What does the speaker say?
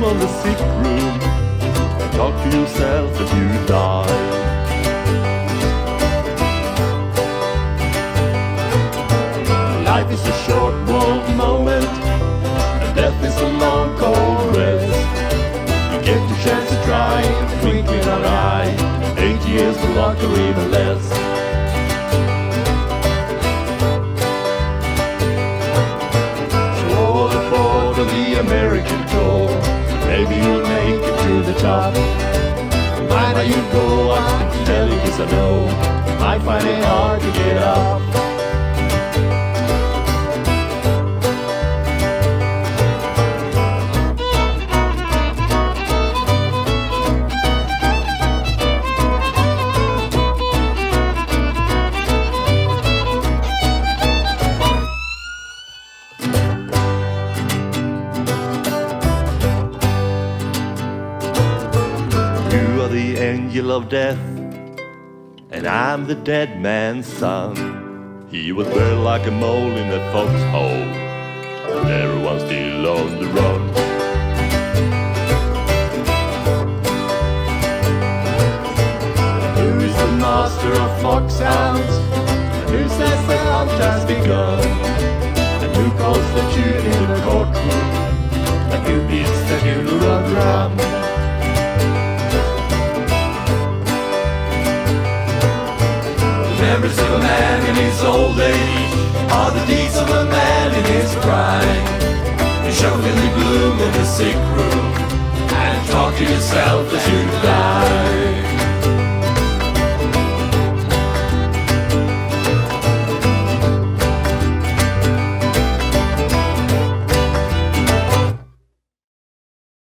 on the sick room. Talk to yourself as you die. Life is a short, warm moment, and death is a long, cold rest. You get the chance to try, twinkling an eye, 8 years to luck or even less. So all aboard of the American tour, maybe you'll make it to the top. Mind how you go, I can tell you 'cause I know, might find it hard to get up. Of death, and I'm the dead man's son. He was buried like a mole in a foxhole, and everyone's still on the run. Who is the master of foxhounds? And who says the hunt has begun? And who calls the tune in the courtroom? And who beats the funeral drum? Memories of a man in his old age are the deeds of a man in his prime. You show in the gloom of the sick room and talk to yourself as you die.